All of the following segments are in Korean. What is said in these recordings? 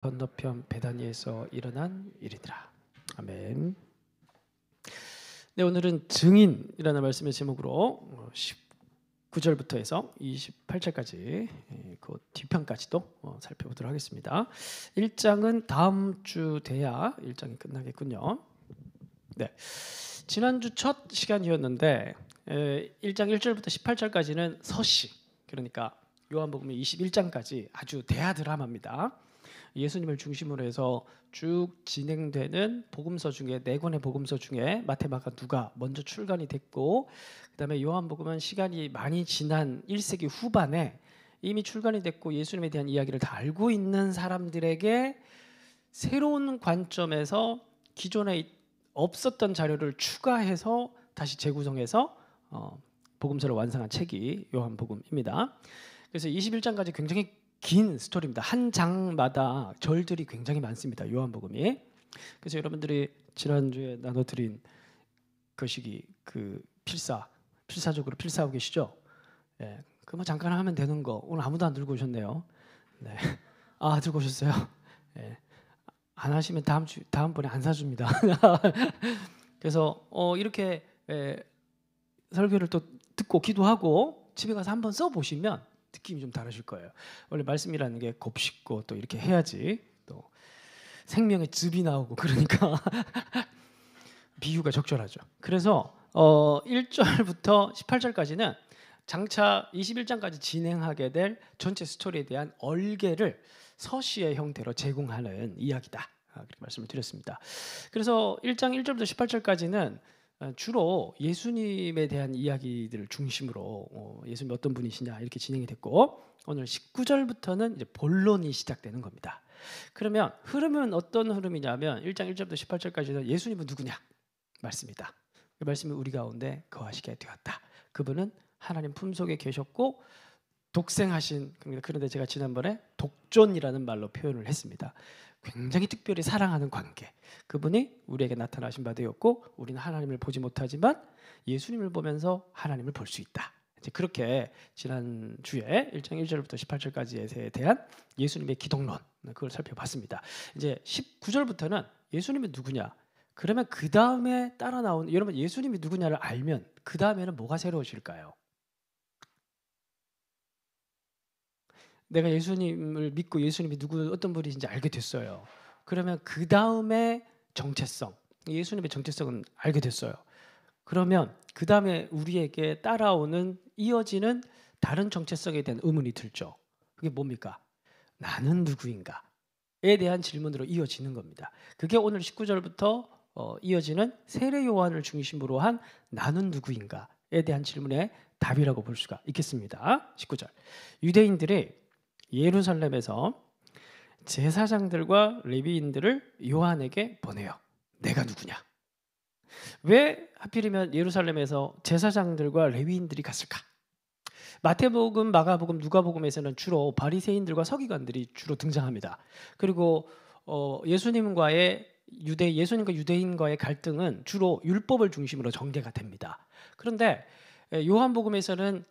건너편 베다니에서 일어난 일이더라. 아멘. 네, 오늘은 증인이라는 말씀의 제목으로 19절부터 해서 28절까지 그 뒤편까지도 살펴보도록 하겠습니다. 1장은 다음 주 돼야 1장이 끝나겠군요. 네, 지난주 첫 시간이었는데 1장 1절부터 18절까지는 서시, 그러니까 요한복음 21장까지 아주 대하드라마입니다. 예수님을 중심으로 해서 쭉 진행되는 복음서 중에 네 권의 복음서 중에 마태, 마가, 누가 먼저 출간이 됐고, 그다음에 요한복음은 시간이 많이 지난 1세기 후반에 이미 출간이 됐고 예수님에 대한 이야기를 다 알고 있는 사람들에게 새로운 관점에서 기존에 없었던 자료를 추가해서 다시 재구성해서 복음서를 완성한 책이 요한복음입니다. 그래서 21장까지 굉장히 긴 스토리입니다. 한 장마다 절들이 굉장히 많습니다. 요한복음이. 그래서 여러분들이 지난주에 나눠드린 것이 그 필사적으로 필사하고 계시죠? 예, 그거 잠깐 하면 되는 거. 오늘 아무도 안 들고 오셨네요. 네, 아 들고 오셨어요? 예, 안 하시면 다음번에 안 사줍니다. 그래서 이렇게 설교를 또 듣고 기도하고 집에 가서 한번 써보시면 느낌이 좀 다르실 거예요. 원래 말씀이라는 게 곱씹고 또 이렇게 해야지 또 생명의 즙이 나오고 그러니까 비유가 적절하죠. 그래서 1절부터 18절까지는 장차 21장까지 진행하게 될 전체 스토리에 대한 얼개를 서시의 형태로 제공하는 이야기다. 그렇게 말씀을 드렸습니다. 그래서 1장 1절부터 18절까지는 주로 예수님에 대한 이야기들을 중심으로 예수님 어떤 분이시냐 이렇게 진행이 됐고, 오늘 19절부터는 이제 본론이 시작되는 겁니다. 그러면 흐름은 어떤 흐름이냐면 1장 1절부터 18절까지는 예수님은 누구냐 말씀이다. 그 말씀이 우리 가운데 거하시게 되었다. 그분은 하나님 품속에 계셨고 독생하신, 그런데 제가 지난번에 독존이라는 말로 표현을 했습니다. 굉장히 특별히 사랑하는 관계, 그분이 우리에게 나타나신 바 되었고 우리는 하나님을 보지 못하지만 예수님을 보면서 하나님을 볼 수 있다. 이제 그렇게 지난주에 1장 1절부터 18절까지에 대한 예수님의 기독론, 그걸 살펴봤습니다. 이제 19절부터는 예수님이 누구냐, 그러면 그 다음에 따라 나온, 여러분 예수님이 누구냐를 알면 그 다음에는 뭐가 새로우실까요? 내가 예수님을 믿고 예수님이 어떤 분이신지 알게 됐어요. 그러면 그 다음에 정체성, 예수님의 정체성은 알게 됐어요. 그러면 그 다음에 우리에게 따라오는 이어지는 다른 정체성에 대한 의문이 들죠. 그게 뭡니까? 나는 누구인가에 대한 질문으로 이어지는 겁니다. 그게 오늘 19절부터 이어지는 세례 요한을 중심으로 한 나는 누구인가에 대한 질문의 답이라고 볼 수가 있겠습니다. 19절. 유대인들이 예루살렘에서 제사장들과 레위인들을 요한에게 보내요. 내가 누구냐? 왜 하필이면 예루살렘에서 제사장들과 레위인들이 갔을까? 마태복음, 마가복음, 누가복음에서는 주로 바리새인들과 서기관들이 주로 등장합니다. 그리고 예수님과 유대인과의 갈등은 주로 율법을 중심으로 전개가 됩니다. 그런데 요한복음에서는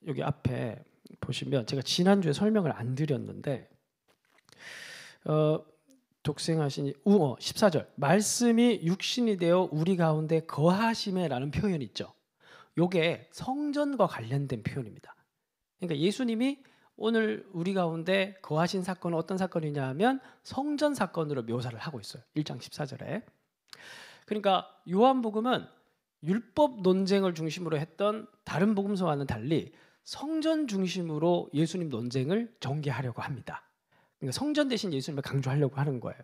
여기 앞에 보시면 제가 지난주에 설명을 안 드렸는데 독생하시니 14절 말씀이 육신이 되어 우리 가운데 거하심에라는 표현이 있죠. 요게 성전과 관련된 표현입니다. 그러니까 예수님이 오늘 우리 가운데 거하신 사건은 어떤 사건이냐 하면 성전 사건으로 묘사를 하고 있어요. 1장 14절에. 그러니까 요한복음은 율법 논쟁을 중심으로 했던 다른 복음서와는 달리 성전 중심으로 예수님 논쟁을 전개하려고 합니다. 그러니까 성전 대신 예수님을 강조하려고 하는 거예요.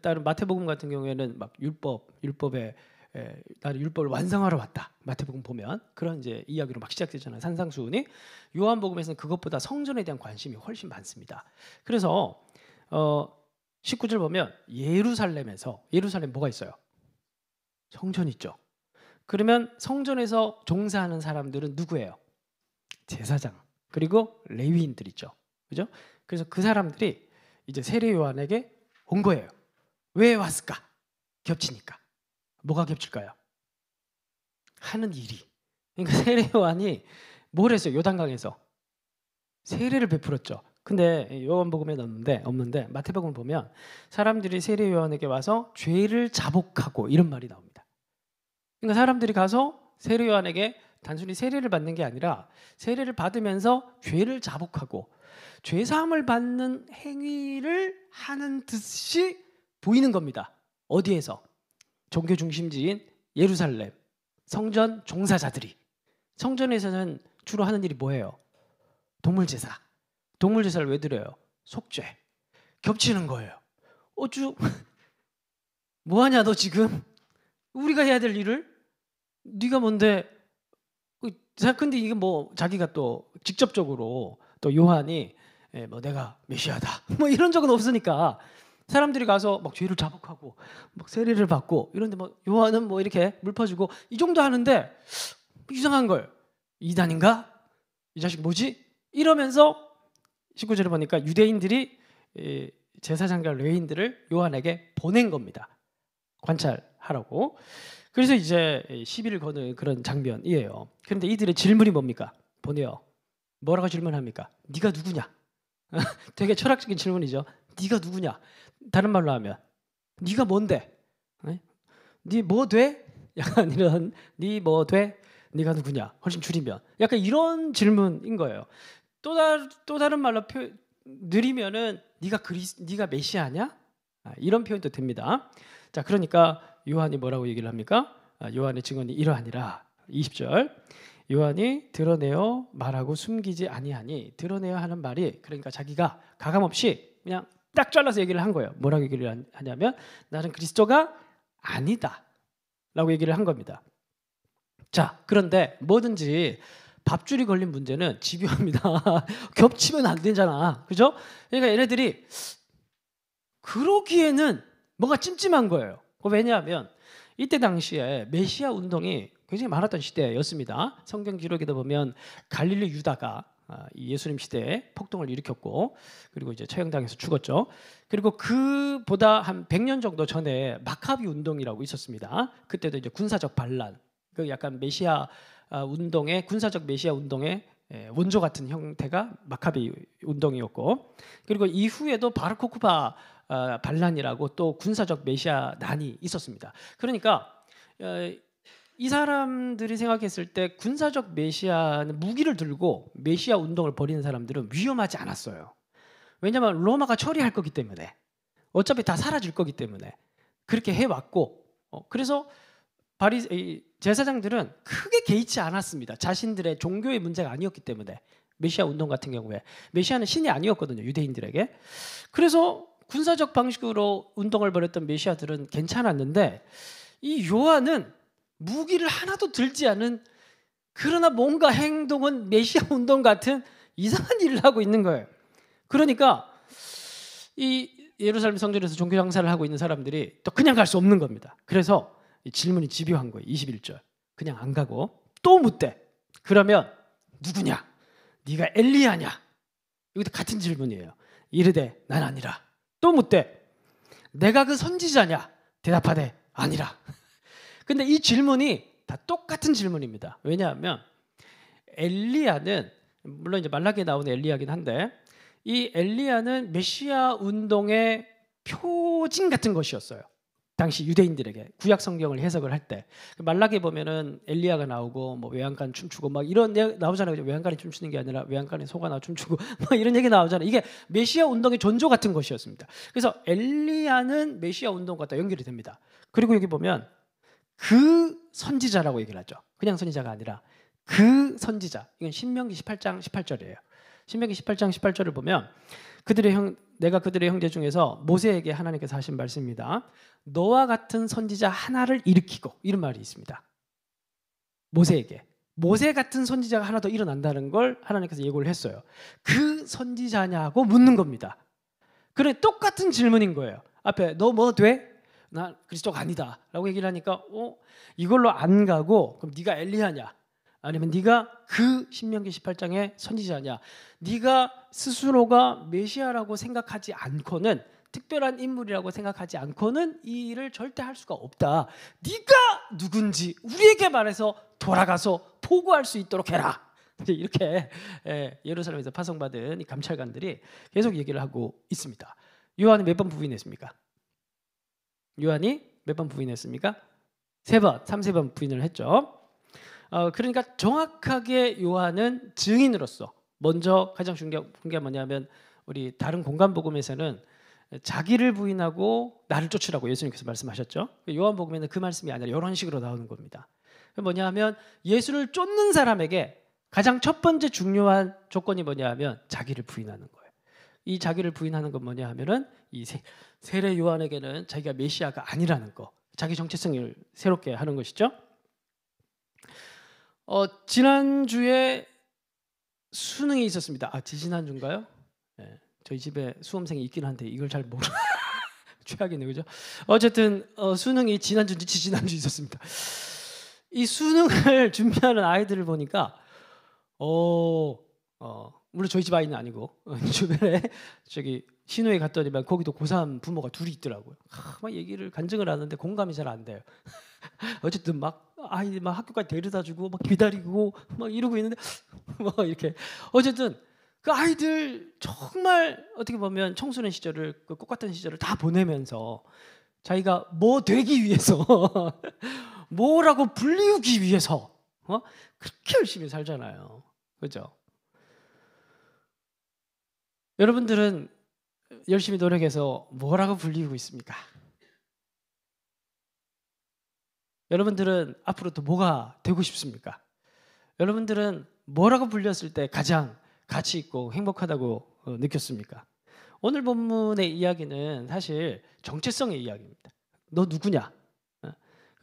다른 마태복음 같은 경우에는 막 율법에 나는 율법을 완성하러 왔다. 마태복음 보면 그런 이제 이야기로 막 시작되잖아요. 산상수훈이. 요한복음에서는 그것보다 성전에 대한 관심이 훨씬 많습니다. 그래서 19절 보면 예루살렘 뭐가 있어요? 성전 있죠. 그러면 성전에서 종사하는 사람들은 누구예요? 제사장 그리고 레위인들이죠. 그죠? 그래서 그 사람들이 이제 세례 요한에게 온 거예요. 왜 왔을까? 겹치니까. 뭐가 겹칠까요? 하는 일이. 그러니까 세례 요한이 뭘 했어요? 요단강에서 세례를 베풀었죠. 근데 요한복음에 없는데 마태복음 보면 사람들이 세례 요한에게 와서 죄를 자복하고 이런 말이 나옵니다. 그러니까 사람들이 가서 세례 요한에게 단순히 세례를 받는 게 아니라 세례를 받으면서 죄를 자복하고 죄 사함을 받는 행위를 하는 듯이 보이는 겁니다. 어디에서? 종교 중심지인 예루살렘 성전 종사자들이. 성전에서는 주로 하는 일이 뭐예요? 동물제사. 동물제사를 왜 드려요? 속죄. 겹치는 거예요. 어쭈 뭐하냐 너 지금? 우리가 해야 될 일을? 네가 뭔데? 근데 이게 뭐 자기가 또 직접적으로 또 요한이 뭐 내가 메시아다 뭐 이런 적은 없으니까 사람들이 가서 막 죄를 자복하고 막 세례를 받고 이런데 뭐 요한은 뭐 이렇게 물 퍼주고 이 정도 하는데 이상한 걸 이단인가? 이 자식 뭐지? 이러면서 19절에 보니까 유대인들이 제사장과 레위인들을 요한에게 보낸 겁니다. 관찰하라고. 그래서 이제 시비를 거는 그런 장면이에요. 그런데 이들의 질문이 뭡니까? 보내요. 뭐라고 질문합니까? 네가 누구냐? 되게 철학적인 질문이죠. 네가 누구냐? 다른 말로 하면 네가 뭔데? 네 뭐 돼? 약간 이런 네 뭐 돼? 네가 누구냐? 훨씬 줄이면 약간 이런 질문인 거예요. 또 다른 말로 느리면은 네가 메시아냐? 이런 표현도 됩니다. 자, 그러니까 요한이 뭐라고 얘기를 합니까? 요한의 증언이 이러하니라. 20절. 요한이 드러내어 말하고 숨기지 아니하니. 드러내어 하는 말이 그러니까 자기가 가감없이 그냥 딱 잘라서 얘기를 한 거예요. 뭐라고 얘기를 하냐면 나는 그리스도가 아니다 라고 얘기를 한 겁니다. 자, 그런데 뭐든지 밥줄이 걸린 문제는 집요합니다. 겹치면 안 되잖아. 그죠? 그러니까 얘네들이 그러기에는 뭔가 찜찜한 거예요. 왜냐하면 이때 당시에 메시아 운동이 굉장히 많았던 시대였습니다. 성경 기록에도 보면 갈릴리 유다가 예수님 시대에 폭동을 일으켰고 그리고 이제 처형당해서 죽었죠. 그리고 그보다 한 100년 정도 전에 마카비 운동이라고 있었습니다. 그때도 이제 군사적 반란, 그 약간 메시아 운동의 군사적 메시아 운동의 원조 같은 형태가 마카비 운동이었고 그리고 이후에도 바르코쿠바 반란이라고 또 군사적 메시아 난이 있었습니다. 그러니까 이 사람들이 생각했을 때 군사적 메시아는 무기를 들고 메시아 운동을 벌이는 사람들은 위험하지 않았어요. 왜냐하면 로마가 처리할 거기 때문에 어차피 다 사라질 거기 때문에 그렇게 해왔고 그래서 제사장들은 크게 개의치 않았습니다. 자신들의 종교의 문제가 아니었기 때문에 메시아 운동 같은 경우에 메시아는 신이 아니었거든요. 유대인들에게. 그래서 군사적 방식으로 운동을 벌였던 메시아들은 괜찮았는데 이 요한은 무기를 하나도 들지 않은 그러나 뭔가 행동은 메시아 운동 같은 이상한 일을 하고 있는 거예요. 그러니까 이 예루살렘 성전에서 종교 장사를 하고 있는 사람들이 또 그냥 갈 수 없는 겁니다. 그래서 질문이 집요한 거예요. 21절. 그냥 안 가고 또 묻대. 그러면 누구냐? 네가 엘리야냐? 이것도 같은 질문이에요. 이르되 난 아니라. 또 묻대. 내가 그 선지자냐? 대답하되 아니라. 근데 이 질문이 다 똑같은 질문입니다. 왜냐하면 엘리야는 물론 이제 말라기에 나오는 엘리야긴 한데 이 엘리야는 메시아 운동의 표징 같은 것이었어요. 당시 유대인들에게 구약 성경을 해석을 할 때 말라기에 보면은 엘리야가 나오고 뭐 외양간 춤추고 막 이런 얘기 나오잖아요. 외양간이 춤추는 게 아니라 외양간에 소가 나 춤추고 막 이런 얘기 나오잖아요. 이게 메시아 운동의 전조 같은 것이었습니다. 그래서 엘리야는 메시아 운동과 다 연결이 됩니다. 그리고 여기 보면 그 선지자라고 얘기를 하죠. 그냥 선지자가 아니라 그 선지자. 이건 신명기 18장 18절이에요. 신명기 18장 18절을 보면 내가 그들의 형제 중에서 모세에게 하나님께서 하신 말씀입니다. 너와 같은 선지자 하나를 일으키고 이런 말이 있습니다. 모세에게. 모세 같은 선지자가 하나 더 일어난다는 걸 하나님께서 예고를 했어요. 그 선지자냐고 묻는 겁니다. 그래 똑같은 질문인 거예요. 앞에 너 뭐 돼? 나 그리스도가 아니다 라고 얘기를 하니까 이걸로 안 가고 그럼 네가 엘리야냐? 아니면 네가 그 신명기 18장의 선지자냐? 네가 스스로가 메시아라고 생각하지 않고는 특별한 인물이라고 생각하지 않고는 이 일을 절대 할 수가 없다. 네가 누군지 우리에게 말해서 돌아가서 보고할 수 있도록 해라. 이제 이렇게 예루살렘에서 파송받은 이 감찰관들이 계속 얘기를 하고 있습니다. 요한이 몇 번 부인했습니까? 요한이 몇 번 부인했습니까? 3번, 3번 부인을 했죠. 그러니까 정확하게 요한은 증인으로서 먼저 가장 중요한 게 뭐냐면 우리 다른 공간복음에서는 자기를 부인하고 나를 쫓으라고 예수님께서 말씀하셨죠. 요한복음에는 그 말씀이 아니라 이런 식으로 나오는 겁니다. 뭐냐 하면 예수를 쫓는 사람에게 가장 첫 번째 중요한 조건이 뭐냐 하면 자기를 부인하는 거예요. 이 자기를 부인하는 건 뭐냐 하면은 이 세례 요한에게는 자기가 메시아가 아니라는 거, 자기 정체성을 새롭게 하는 것이죠. 지난주에 수능이 있었습니다. 지지난주인가요? 네, 저희 집에 수험생이 있긴 한데 이걸 잘 모르. 최악이네, 그죠? 어쨌든 수능이 지난주인지 지지난주 있었습니다. 이 수능을 준비하는 아이들을 보니까 물론 저희 집 아이는 아니고 주변에 저기 신호에 갔더니만 거기도 고3 부모가 둘이 있더라고요. 막 얘기를 간증을 하는데 공감이 잘 안 돼요. 어쨌든 막 아이 막 학교까지 데려다주고 막 기다리고 막 이러고 있는데 뭐 이렇게 어쨌든 그 아이들 정말 어떻게 보면 청소년 시절을 그 꽃같은 시절을 다 보내면서 자기가 뭐 되기 위해서 뭐라고 불리우기 위해서 그렇게 열심히 살잖아요. 그죠? 여러분들은 열심히 노력해서 뭐라고 불리우고 있습니까? 여러분들은 앞으로 또 뭐가 되고 싶습니까? 여러분들은 뭐라고 불렸을 때 가장 가치 있고 행복하다고 느꼈습니까? 오늘 본문의 이야기는 사실 정체성의 이야기입니다. 너 누구냐?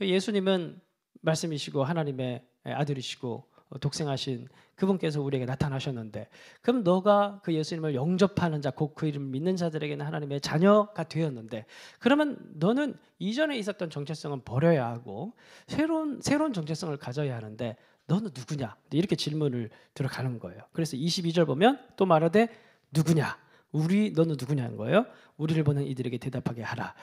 예수님은 말씀이시고 하나님의 아들이시고 독생하신 그분께서 우리에게 나타나셨는데 그럼 너가 그 예수님을 영접하는 자, 곧 그 이름을 믿는 자들에게는 하나님의 자녀가 되었는데 그러면 너는 이전에 있었던 정체성은 버려야 하고 새로운 정체성을 가져야 하는데 너는 누구냐? 이렇게 질문을 들어가는 거예요. 그래서 22절 보면 또 말하되 누구냐? 너는 누구냐는 거예요. 우리를 보는 이들에게 대답하게 하라.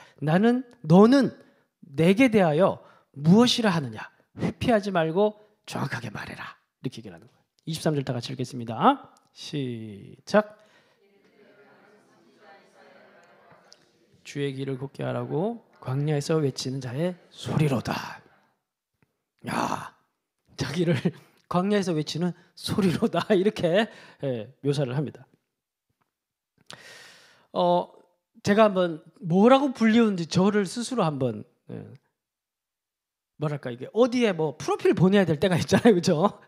너는 내게 대하여 무엇이라 하느냐? 회피하지 말고 정확하게 말해라. 이렇게 얘기를 하는 거예요. 23절 다 같이 읽겠습니다. 시작. 주의 길을 걷게 하라고 광야에서 외치는 자의 소리로다. 야, 자기를 광야에서 외치는 소리로다. 이렇게 묘사를 합니다. 제가 한번 뭐라고 불리우는지 저를 스스로 한번 뭐랄까 이게 어디에 뭐 프로필 보내야 될 때가 있잖아요, 그죠?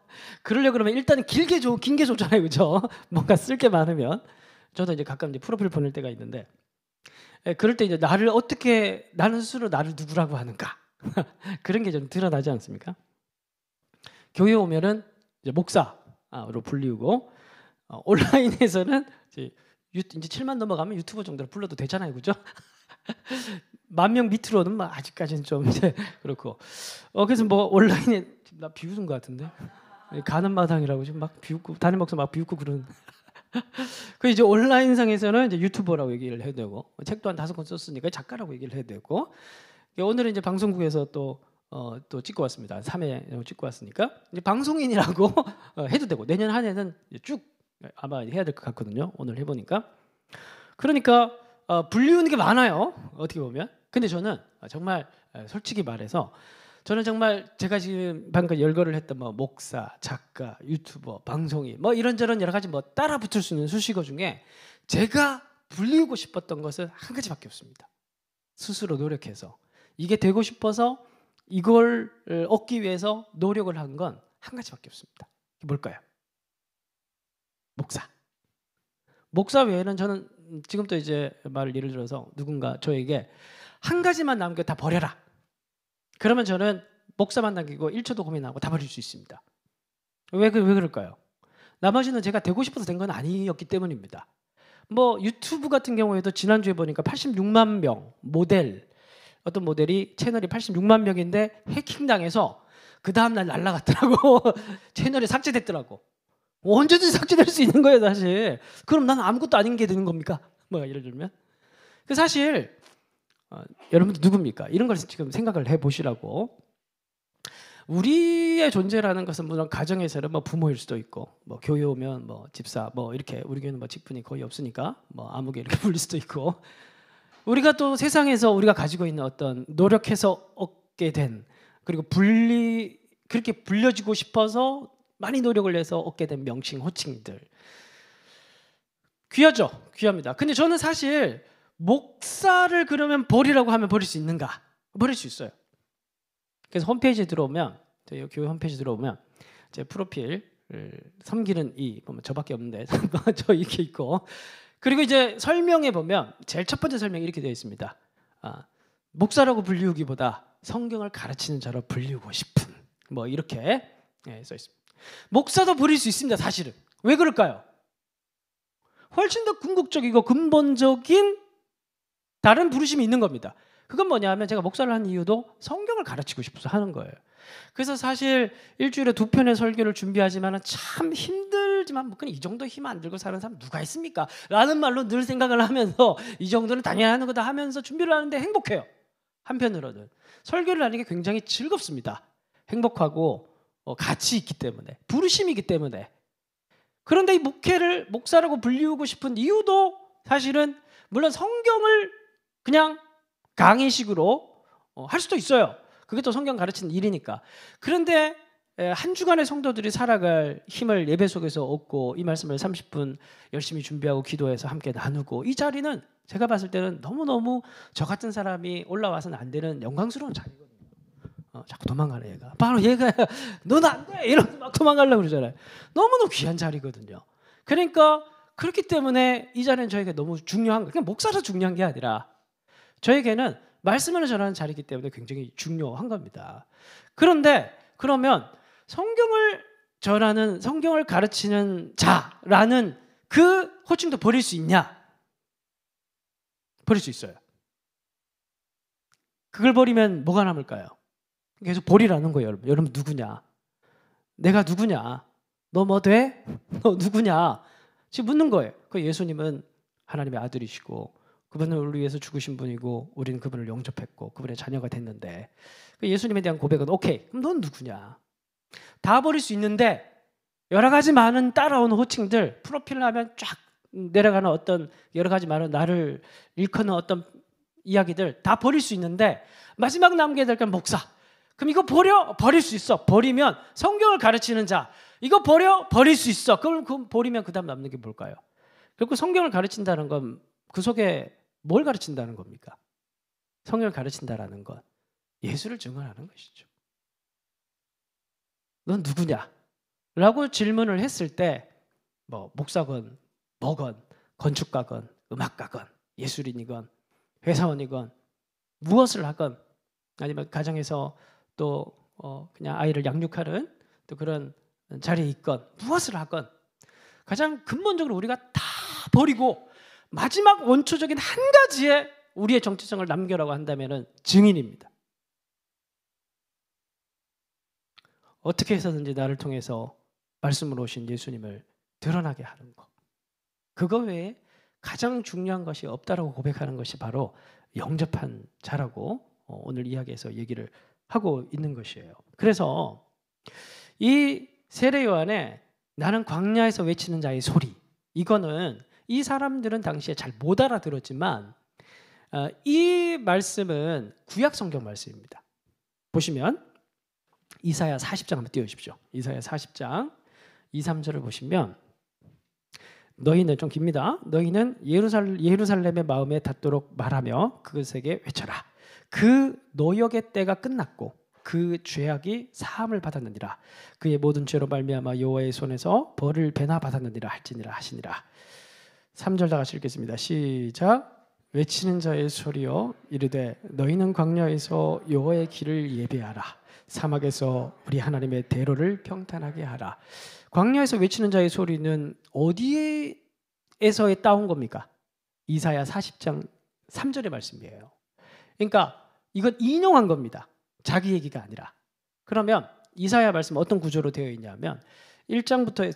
그러려 그러면 일단은 긴 게 좋잖아요, 그죠? 뭔가 쓸 게 많으면 저도 이제 가끔 이제 프로필 보낼 때가 있는데 그럴 때 이제 나는 스스로 나를 누구라고 하는가 그런 게 좀 드러나지 않습니까? 교회 오면은 이제 목사로 불리우고 온라인에서는 이제 7만 넘어가면 유튜버 정도로 불러도 되잖아요, 그죠? 10,000명 밑으로는 막 아직까지는 좀 이제 그렇고 그래서 뭐 온라인에 나 비웃은 것 같은데 가는 마당이라고 지금 막 비웃고 담임 목사 막 비웃고 그러는 그 이제 온라인상에서는 이제 유튜버라고 얘기를 해야 되고 책도 한 5권 썼으니까 작가라고 얘기를 해야 되고 오늘은 이제 방송국에서 또 찍고 왔습니다. 3회 찍고 왔으니까 이제 방송인이라고 해도 되고 내년 한 해는 쭉 아마 해야 될 것 같거든요. 오늘 해보니까 그러니까 불리우는 게 많아요. 어떻게 보면. 근데 저는 정말 솔직히 말해서 저는 정말 제가 지금 방금 열거를 했던 뭐 목사, 작가, 유튜버, 방송인 뭐 이런저런 여러 가지 뭐 따라 붙을 수 있는 수식어 중에 제가 불리우고 싶었던 것은 한 가지밖에 없습니다. 스스로 노력해서 이게 되고 싶어서 이걸 얻기 위해서 노력을 한 건 한 가지밖에 없습니다. 뭘까요? 목사 외에는 저는 지금도 이제 예를 들어서 누군가 저에게 한 가지만 남겨 다 버려라. 그러면 저는 목사만 남기고 1초도 고민 안 하고 다 버릴 수 있습니다. 왜 그럴까요? 나머지는 제가 되고 싶어서 된 건 아니었기 때문입니다. 뭐 유튜브 같은 경우에도 지난주에 보니까 86만 명 어떤 모델이 채널이 86만 명인데 해킹당해서 그 다음날 날라갔더라고. 채널이 삭제됐더라고. 언제든지 삭제될 수 있는 거예요, 사실. 그럼 나는 아무것도 아닌 게 되는 겁니까? 뭐 예를 들면. 사실 여러분들 누굽니까? 이런 걸 지금 생각을 해보시라고. 우리의 존재라는 것은 물론 가정에서는 뭐 부모일 수도 있고, 뭐 교회 오면 뭐 집사, 뭐 이렇게 우리 교회는 뭐 직분이 거의 없으니까 뭐 아무개 이렇게 불릴 수도 있고, 우리가 또 세상에서 우리가 가지고 있는 어떤 노력해서 얻게 된, 그리고 그렇게 불려지고 싶어서 많이 노력을 해서 얻게 된 명칭, 호칭들 귀하죠, 귀합니다. 근데 저는 사실 목사를 그러면 버리라고 하면 버릴 수 있는가? 버릴 수 있어요. 그래서 홈페이지에 들어오면, 저희 교회 홈페이지 들어오면 제 프로필 섬기는 이 보면 저밖에 없는데 저 이렇게 있고, 그리고 이제 설명에 보면 제일 첫 번째 설명이 이렇게 되어 있습니다. 목사라고 불리우기보다 성경을 가르치는 자로 불리우고 싶은, 뭐 이렇게 써 있습니다. 목사도 버릴 수 있습니다. 사실은 왜 그럴까요? 훨씬 더 궁극적이고 근본적인 다른 부르심이 있는 겁니다. 그건 뭐냐면 제가 목사를 한 이유도 성경을 가르치고 싶어서 하는 거예요. 그래서 사실 일주일에 2편의 설교를 준비하지만 참 힘들지만 뭐 그냥 이 정도 힘 안 들고 사는 사람 누가 있습니까? 라는 말로 늘 생각을 하면서 이 정도는 당연히 하는 거다 하면서 준비를 하는데 행복해요. 한편으로는 설교를 하는 게 굉장히 즐겁습니다. 행복하고 가치 있기 때문에, 부르심이기 때문에. 그런데 이 목사라고 불리우고 싶은 이유도 사실은 물론 성경을 그냥 강의식으로 할 수도 있어요. 그게 또 성경 가르치는 일이니까. 그런데 한 주간의 성도들이 살아갈 힘을 예배 속에서 얻고 이 말씀을 30분 열심히 준비하고 기도해서 함께 나누고, 이 자리는 제가 봤을 때는 너무너무 저 같은 사람이 올라와서는 안 되는 영광스러운 자리거든요. 자꾸 도망가네 얘가. 바로 얘가 너는 안 돼! 이러면서 막 도망가려고 그러잖아요. 너무너무 귀한 자리거든요. 그러니까 그렇기 때문에 이 자리는 저에게 너무 중요한 거예요. 그냥 목사로 중요한 게 아니라 저에게는 말씀을 전하는 자리이기 때문에 굉장히 중요한 겁니다. 그런데 그러면 성경을 전하는, 성경을 가르치는 자라는 그 호칭도 버릴 수 있냐? 버릴 수 있어요. 그걸 버리면 뭐가 남을까요? 계속 버리라는 거예요. 여러분 누구냐? 내가 누구냐? 너 뭐 돼? 너 누구냐? 지금 묻는 거예요. 그 예수님은 하나님의 아들이시고 그분은 우리 위해서 죽으신 분이고 우리는 그분을 영접했고 그분의 자녀가 됐는데, 예수님에 대한 고백은 오케이, 그럼 넌 누구냐? 다 버릴 수 있는데 여러 가지 많은 따라오는 호칭들, 프로필을 하면 쫙 내려가는 어떤 여러 가지 많은 나를 일컫는 어떤 이야기들 다 버릴 수 있는데 마지막 남게 될 건 목사. 그럼 이거 버릴 수 있어. 버리면 성경을 가르치는 자. 이거 버릴 수 있어. 그럼 버리면 그 다음 남는 게 뭘까요? 결국 성경을 가르친다는 건 그 속에 뭘 가르친다는 겁니까? 성경을 가르친다라는 건 예수를 증언하는 것이죠. 넌 누구냐? 라고 질문을 했을 때 뭐 목사건 뭐건 건축가건 음악가건 예술인이건 회사원이건 무엇을 하건 아니면 가정에서 또 그냥 아이를 양육하는 또 그런 자리에 있건 무엇을 하건 가장 근본적으로 우리가 다 버리고 마지막 원초적인 한 가지에 우리의 정체성을 남겨라고 한다면은 증인입니다. 어떻게 해서든지 나를 통해서 말씀으로 오신 예수님을 드러나게 하는 것. 그거 외에 가장 중요한 것이 없다라고 고백하는 것이 바로 영접한 자라고 오늘 이야기에서 얘기를 하고 있는 것이에요. 그래서 이 세례 요한의 나는 광야에서 외치는 자의 소리, 이거는 이 사람들은 당시에 잘 못 알아들었지만 이 말씀은 구약 성경 말씀입니다. 보시면 이사야 40장 한번 띄워주십시오. 이사야 40장 2, 3절을 보시면 너희는 좀 깁니다. 너희는 예루살렘의 마음에 닿도록 말하며 그것에게 외쳐라. 그 노역의 때가 끝났고 그 죄악이 사함을 받았느니라. 그의 모든 죄로 말미암아 여호와의 손에서 벌을 배나 받았느니라 할지니라 하시니라. 3절 다 같이 읽겠습니다. 시작. 외치는 자의 소리여 이르되 너희는 광야에서 여호와의 길을 예배하라. 사막에서 우리 하나님의 대로를 평탄하게 하라. 광야에서 외치는 자의 소리는 어디에서 따온 겁니까? 이사야 40장 3절의 말씀이에요. 그러니까 이건 인용한 겁니다. 자기 얘기가 아니라. 그러면 이사야 말씀 어떤 구조로 되어 있냐면 1장부터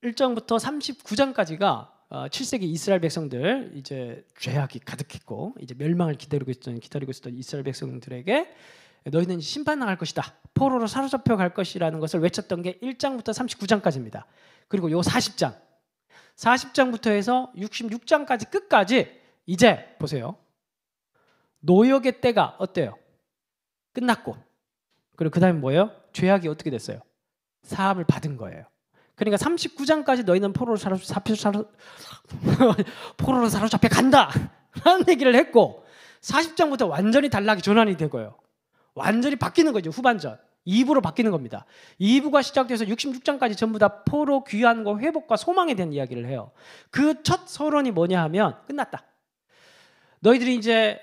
39장까지가 7세기 이스라엘 백성들 이제 죄악이 가득했고 이제 멸망을 기다리고 있었던 이스라엘 백성들에게 너희는 심판당할 것이다. 포로로 사로잡혀 갈 것이라는 것을 외쳤던 게 1장부터 39장까지입니다. 그리고 요 40장부터 해서 66장까지 끝까지 이제 보세요. 노역의 때가 어때요? 끝났고, 그리고 그 다음에 뭐예요? 죄악이 어떻게 됐어요? 사함을 받은 거예요. 그러니까 39장까지 너희는 포로로 사로잡혀 간다 라는 얘기를 했고, 40장부터 완전히 단락이 전환이 되고요. 완전히 바뀌는 거죠. 후반전 2부로 바뀌는 겁니다. 2부가 시작돼서 66장까지 전부 다 포로 귀환과 회복과 소망에 대한 이야기를 해요. 그 첫 서론이 뭐냐 하면 끝났다. 너희들이 이제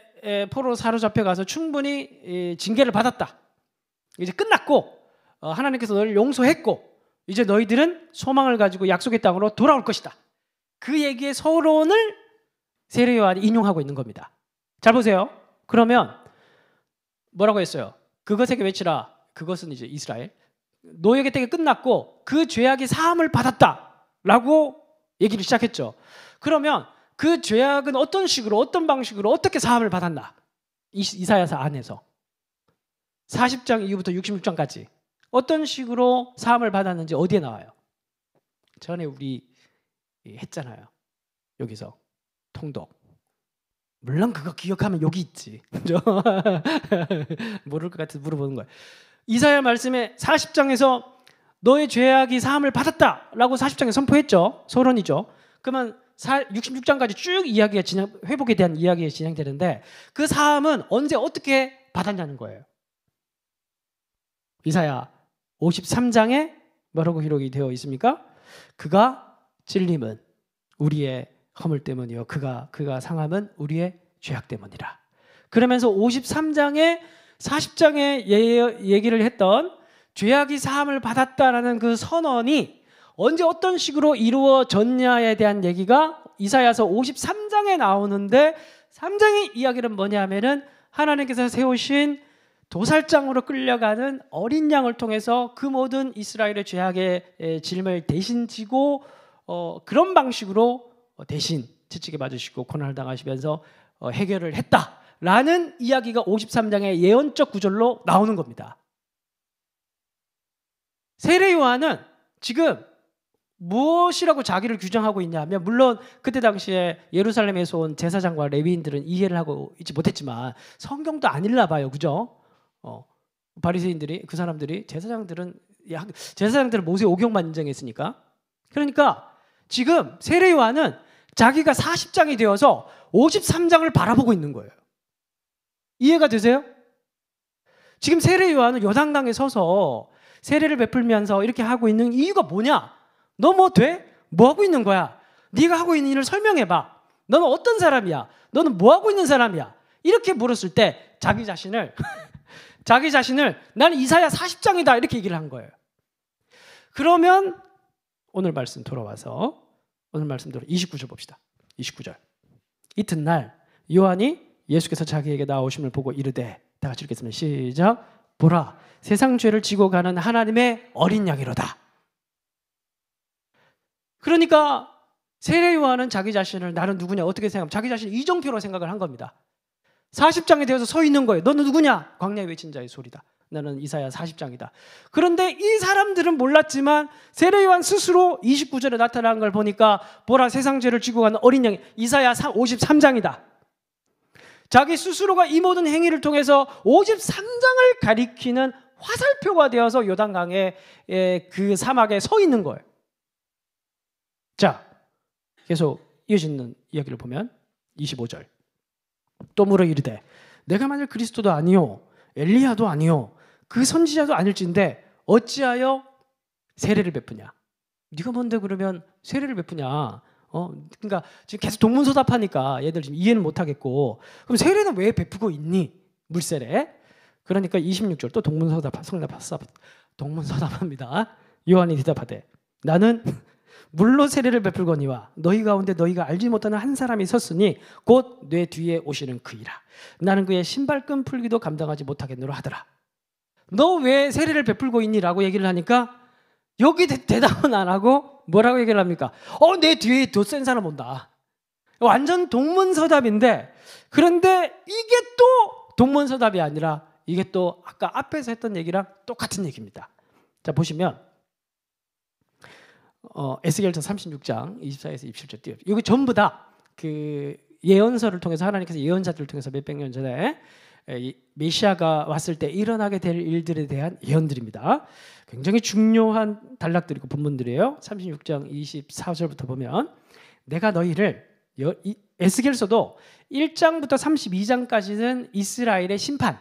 포로로 사로잡혀 가서 충분히 징계를 받았다. 이제 끝났고 하나님께서 너희를 용서했고 이제 너희들은 소망을 가지고 약속의 땅으로 돌아올 것이다. 그 얘기의 서론을 세례 요한이 인용하고 있는 겁니다. 잘 보세요. 그러면 뭐라고 했어요? 그것에게 외치라. 그것은 이제 이스라엘. 노역의 때가 끝났고 그 죄악이 사함을 받았다라고 얘기를 시작했죠. 그러면 그 죄악은 어떤 식으로 어떤 방식으로 어떻게 사함을 받았나? 이사야서 안에서 40장 이후부터 66장까지 어떤 식으로 사함을 받았는지 어디에 나와요? 전에 우리 했잖아요. 여기서 통독. 물론 그거 기억하면 여기 있지. 모를 것 같아서 물어보는 거예요. 이사야 말씀에 40장에서 너의 죄악이 사함을 받았다라고 40장에 선포했죠. 서론이죠. 그러면 66장까지 쭉 이야기가 회복에 대한 이야기가 진행되는데 그 사함은 언제 어떻게 받았냐는 거예요. 이사야 53장에 뭐라고 기록이 되어 있습니까? 그가 찔림은 우리의 허물 때문이요 그가 상함은 우리의 죄악 때문이라. 그러면서 53장에 40장에 얘기를 했던 죄악이 사함을 받았다라는 그 선언이 언제 어떤 식으로 이루어졌냐에 대한 얘기가 이사야서 53장에 나오는데 3장의 이야기는 뭐냐 하면은 하나님께서 세우신 도살장으로 끌려가는 어린 양을 통해서 그 모든 이스라엘의 죄악의 짐을 대신 지고 그런 방식으로 대신 채찍에 맞으시고 고난을 당하시면서 해결을 했다라는 이야기가 53장의 예언적 구절로 나오는 겁니다. 세례 요한은 지금 무엇이라고 자기를 규정하고 있냐면 물론 그때 당시에 예루살렘에서 온 제사장과 레위인들은 이해를 하고 있지 못했지만 성경도 안 읽나 봐요. 그죠? 바리새인들이 그 사람들이 제사장들은 모세 오경만 인정했으니까. 그러니까 지금 세례 요한은 자기가 40장이 되어서 53장을 바라보고 있는 거예요. 이해가 되세요? 지금 세례 요한은 요단강에 서서 세례를 베풀면서 이렇게 하고 있는 이유가 뭐냐? 너 뭐 돼? 뭐 하고 있는 거야? 네가 하고 있는 일을 설명해봐. 너는 어떤 사람이야? 너는 뭐 하고 있는 사람이야? 이렇게 물었을 때 자기 자신을 나는 이사야 40장이다 이렇게 얘기를 한 거예요. 그러면 오늘 말씀 돌아와서 오늘 말씀 들어 29절 봅시다. 29절. 이튿날 요한이 예수께서 자기에게 나오심을 보고 이르되 다 같이 읽겠습니다. 시작. 보라 세상 죄를 지고 가는 하나님의 어린 양이로다. 그러니까 세례 요한은 자기 자신을 나는 누구냐 어떻게 생각하면 자기 자신을 이정표로 생각을 한 겁니다. 40장에 되어서 서 있는 거예요. 너는 누구냐? 광야에 외친 자의 소리다. 나는 이사야 40장이다. 그런데 이 사람들은 몰랐지만 세례 요한 스스로 29절에 나타난 걸 보니까 보라 세상 죄를 지고 가는 어린 양이 이사야 53장이다. 자기 스스로가 이 모든 행위를 통해서 53장을 가리키는 화살표가 되어서 요단강의 그 사막에 서 있는 거예요. 자, 계속 이어지는 이야기를 보면 25절. 또 물어 이르되 내가 만일 그리스도도 아니요 엘리야도 아니요 그 선지자도 아닐진데 어찌하여 세례를 베푸냐? 네가 뭔데 그러면 세례를 베푸냐? 그러니까 지금 계속 동문서답하니까 얘들 지금 이해는 못하겠고 그럼 세례는 왜 베푸고 있니? 물세례. 그러니까 26절 또 동문서답합니다. 요한이 대답하되 나는 물로 세례를 베풀거니와 너희 가운데 너희가 알지 못하는 한 사람이 섰으니 곧 내 뒤에 오시는 그이라. 나는 그의 신발끈 풀기도 감당하지 못하겠노라 하더라. 너 왜 세례를 베풀고 있니? 라고 얘기를 하니까 여기 대답은 안 하고 뭐라고 얘기를 합니까? 내 뒤에 더 센 사람 온다. 완전 동문서답인데 그런데 이게 또 동문서답이 아니라 이게 또 아까 앞에서 했던 얘기랑 똑같은 얘기입니다. 자, 보시면 에스겔서 36장 24에서 27절 띄워. 이게 전부 다 그 예언서를 통해서 하나님께서 예언자들을 통해서 몇백 년 전에 메시아가 왔을 때 일어나게 될 일들에 대한 예언들입니다. 굉장히 중요한 단락들이고 본문들이에요. 36장 24절부터 보면 내가 너희를 에스겔서도 1장부터 32장까지는 이스라엘의 심판에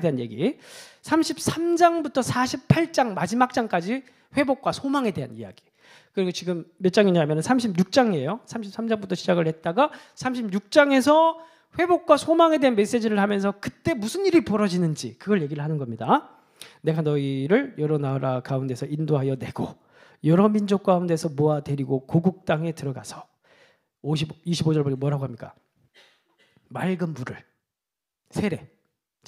대한 얘기, 33장부터 48장 마지막 장까지 회복과 소망에 대한 이야기. 그리고 지금 몇 장이냐면 36장이에요. 33장부터 시작을 했다가 36장에서 회복과 소망에 대한 메시지를 하면서 그때 무슨 일이 벌어지는지 그걸 얘기를 하는 겁니다. 내가 너희를 여러 나라 가운데서 인도하여 내고 여러 민족 가운데서 모아 데리고 고국 땅에 들어가서 25절 보니 뭐라고 합니까? 맑은 물을, 세례,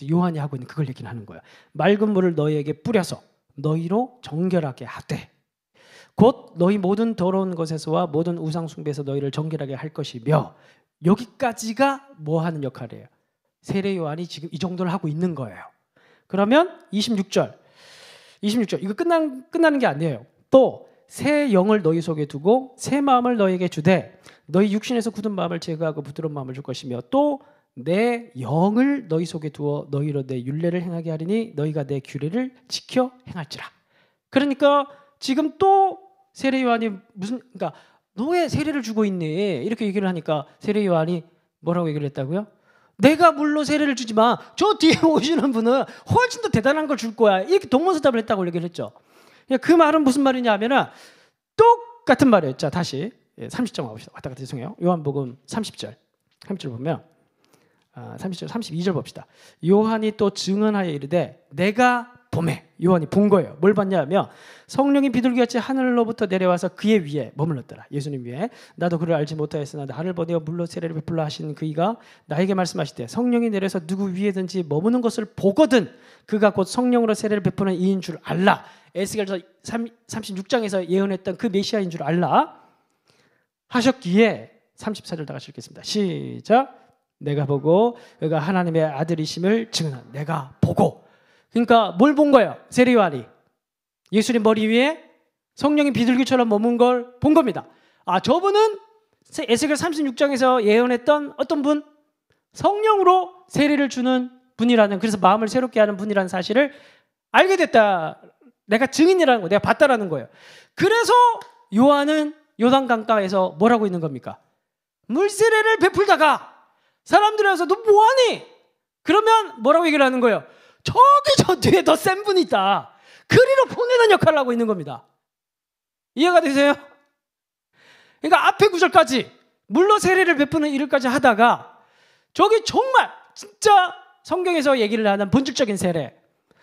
요한이 하고 있는 그걸 얘기는 하는 거야. 맑은 물을 너희에게 뿌려서 너희로 정결하게 하되 곧 너희 모든 더러운 것에서와 모든 우상 숭배에서 너희를 정결하게 할 것이며, 여기까지가 뭐 하는 역할이에요? 세례 요한이 지금 이 정도를 하고 있는 거예요. 그러면 26절 이거 끝나는 게 아니에요. 또 새 영을 너희 속에 두고 새 마음을 너희에게 주되 너희 육신에서 굳은 마음을 제거하고 부드러운 마음을 줄 것이며 또 내 영을 너희 속에 두어 너희로 내 율례를 행하게 하리니 너희가 내 규례를 지켜 행할지라. 그러니까 지금 또 세례 요한이 그러니까 너 왜 세례를 주고 있니? 이렇게 얘기를 하니까 세례 요한이 뭐라고 얘기를 했다고요? 내가 물로 세례를 주지만 저 뒤에 오시는 분은 훨씬 더 대단한 걸 줄 거야. 이렇게 동문서답을 했다고 얘기를 했죠. 그 말은 무슨 말이냐 하면은 똑같은 말이에요. 자, 다시 30장 와봅시다. 왔다 갔다 죄송해요. 요한복음 30절 보면 30절 32절 봅시다. 요한이 또 증언하여 이르되 내가 봄에, 요한이 본 거예요. 뭘 봤냐 하면 성령이 비둘기같이 하늘로부터 내려와서 그의 위에 머물렀더라. 예수님 위에. 나도 그를 알지 못하였으나 나를 보내어 물로 세례를 베풀라 하신 그이가 나에게 말씀하시되 성령이 내려서 누구 위에든지 머무는 것을 보거든 그가 곧 성령으로 세례를 베푸는 이인 줄 알라. 에스겔서 36장에서 예언했던 그 메시아인 줄 알라 하셨기에 34절 다 같이 읽겠습니다. 시작. 내가 보고 그가 하나님의 아들이심을 증언한. 내가 보고. 그러니까 뭘 본 거예요? 세례 요한이 예수님 머리 위에 성령이 비둘기처럼 머문 걸 본 겁니다. 저분은 에스겔 36장에서 예언했던 어떤 분? 성령으로 세례를 주는 분이라는, 그래서 마음을 새롭게 하는 분이라는 사실을 알게 됐다. 내가 증인이라는 거, 내가 봤다라는 거예요. 그래서 요한은 요단강가에서 뭘 하고 있는 겁니까? 물세례를 베풀다가 사람들이 와서 너 뭐하니? 그러면 뭐라고 얘기를 하는 거예요? 저기 저 뒤에 더 센 분이 있다. 그리로 보내는 역할을 하고 있는 겁니다. 이해가 되세요? 그러니까 앞에 구절까지 물로 세례를 베푸는 일을까지 하다가 저기 정말 진짜 성경에서 얘기를 하는 본질적인 세례,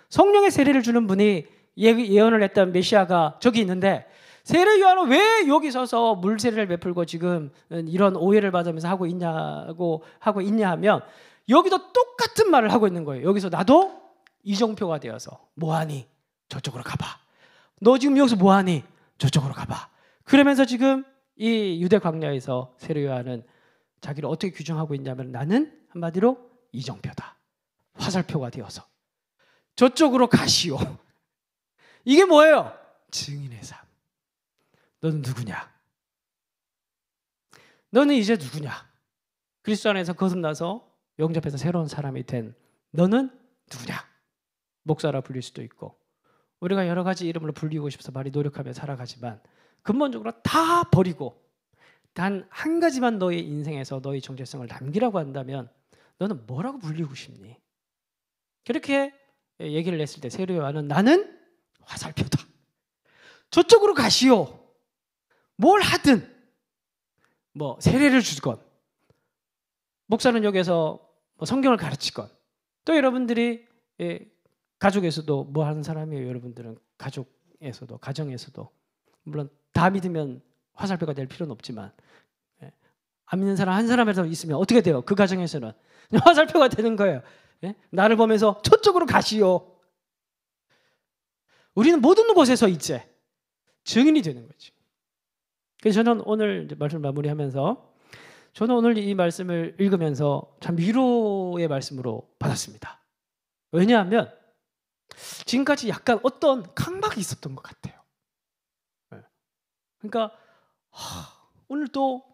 성령의 세례를 주는 분이 예언을 했던 메시아가 저기 있는데 세례 요한은 왜 여기 서서 물 세례를 베풀고 지금 이런 오해를 받으면서 하고 있냐 하면 여기도 똑같은 말을 하고 있는 거예요. 여기서 나도 이정표가 되어서 뭐하니? 저쪽으로 가봐. 너 지금 여기서 뭐하니? 저쪽으로 가봐. 그러면서 지금 이 유대 광야에서 세례 요한은 자기를 어떻게 규정하고 있냐면 나는 한마디로 이정표다. 화살표가 되어서 저쪽으로 가시오. 이게 뭐예요? 증인의 삶. 너는 누구냐? 너는 이제 누구냐? 그리스도 안에서 거듭나서 영접해서 새로운 사람이 된 너는 누구냐? 목사라 불릴 수도 있고 우리가 여러 가지 이름으로 불리고 싶어서 많이 노력하며 살아가지만 근본적으로 다 버리고 단 한 가지만 너의 인생에서 너의 정체성을 남기라고 한다면 너는 뭐라고 불리고 싶니? 그렇게 얘기를 했을 때 세례 요한은 나는 화살표다. 저쪽으로 가시오. 뭘 하든 뭐 세례를 주건 목사는 여기서 뭐 성경을 가르치건 또 여러분들이 가족에서도 뭐 하는 사람이에요. 여러분들은 가족에서도 가정에서도 물론 다 믿으면 화살표가 될 필요는 없지만 안 믿는 사람 한 사람이라도 있으면 어떻게 돼요? 그 가정에서는 화살표가 되는 거예요. 나를 보면서 저쪽으로 가시오. 우리는 모든 곳에서 이제 증인이 되는 거지. 그래서 저는 오늘 말씀 마무리하면서 저는 오늘 이 말씀을 읽으면서 참 위로의 말씀으로 받았습니다. 왜냐하면 지금까지 약간 어떤 강박이 있었던 것 같아요. 그러니까 오늘 또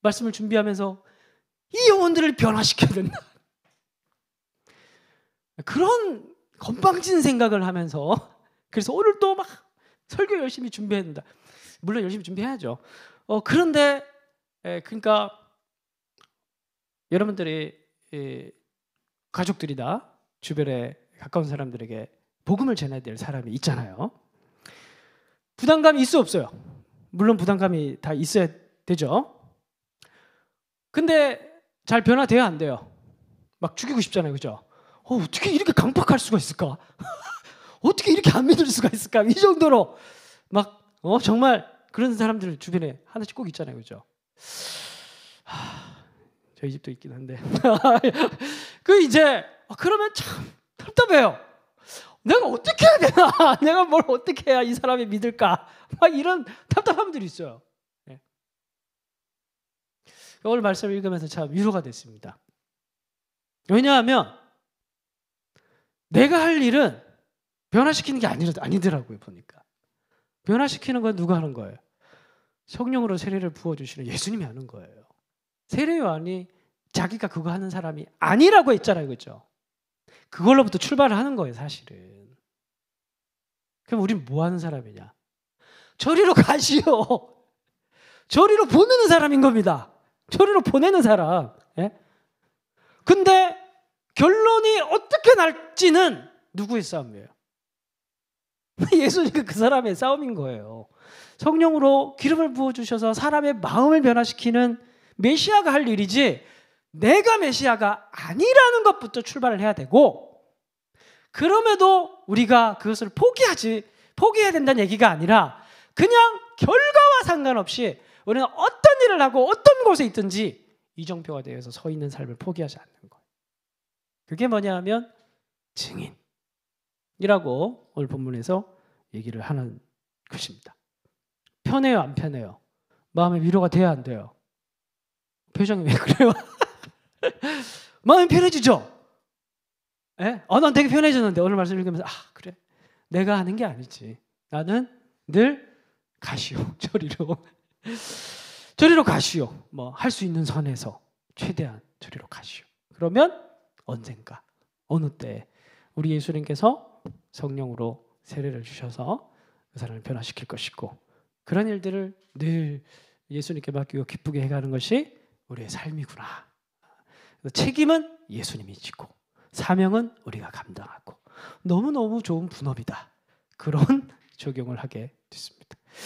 말씀을 준비하면서 이 영혼들을 변화시켜야 된다. 그런 건방진 생각을 하면서 그래서 오늘 또 막 설교 열심히 준비해야 된다. 물론 열심히 준비해야죠. 그런데 그러니까 여러분들이 가족들이나 주변에 가까운 사람들에게 복음을 전해야 될 사람이 있잖아요. 부담감이 있어 없어요? 물론 부담감이 다 있어야 되죠. 근데 잘 변화돼야 안 돼요. 막 죽이고 싶잖아요. 그죠? 어떻게 이렇게 강박할 수가 있을까? 어떻게 이렇게 안 믿을 수가 있을까? 이 정도로 막 정말 그런 사람들 주변에 하나씩 꼭 있잖아요. 그죠? 저희 집도 있긴 한데 이제 그러면 참 답답해요. 내가 어떻게 해야 되나? 내가 뭘 어떻게 해야 이 사람이 믿을까? 막 이런 답답함들이 있어요. 네. 오늘 말씀을 읽으면서 참 위로가 됐습니다. 왜냐하면 내가 할 일은 변화시키는 게 아니더라고요. 보니까 변화시키는 건 누가 하는 거예요? 성령으로 세례를 부어주시는 예수님이 하는 거예요. 세례 요한이 자기가 그거 하는 사람이 아니라고 했잖아요. 그죠? 그걸로부터 출발을 하는 거예요. 사실은. 그럼 우린 뭐 하는 사람이냐? 저리로 가시오. 저리로 보내는 사람인 겁니다. 저리로 보내는 사람. 예? 근데 결론이 어떻게 날지는 누구의 싸움이에요? 예수님과 그 사람의 싸움인 거예요. 성령으로 기름을 부어주셔서 사람의 마음을 변화시키는 메시아가 할 일이지 내가 메시아가 아니라는 것부터 출발을 해야 되고, 그럼에도 우리가 그것을 포기해야 된다는 얘기가 아니라 그냥 결과와 상관없이 우리는 어떤 일을 하고 어떤 곳에 있든지 이정표가 되어서 서 있는 삶을 포기하지 않는 거예요. 그게 뭐냐 하면 증인이라고 오늘 본문에서 얘기를 하는 것입니다. 편해요, 안 편해요? 마음의 위로가 돼야 안 돼요? 표정이 왜 그래요? 마음이 편해지죠? 예? 난 되게 편해졌는데 오늘 말씀 읽으면서 그래, 내가 하는 게 아니지. 나는 늘 가시오. 저리로 가시오. 할 수 있는 선에서 최대한 저리로 가시오. 그러면 언젠가 어느 때 우리 예수님께서 성령으로 세례를 주셔서 그 사람을 변화시킬 것이고, 그런 일들을 늘 예수님께 맡기고 기쁘게 해가는 것이 우리의 삶이구나. 책임은 예수님이 지고 사명은 우리가 감당하고 너무너무 좋은 분업이다. 그런 적용을 하게 됐습니다.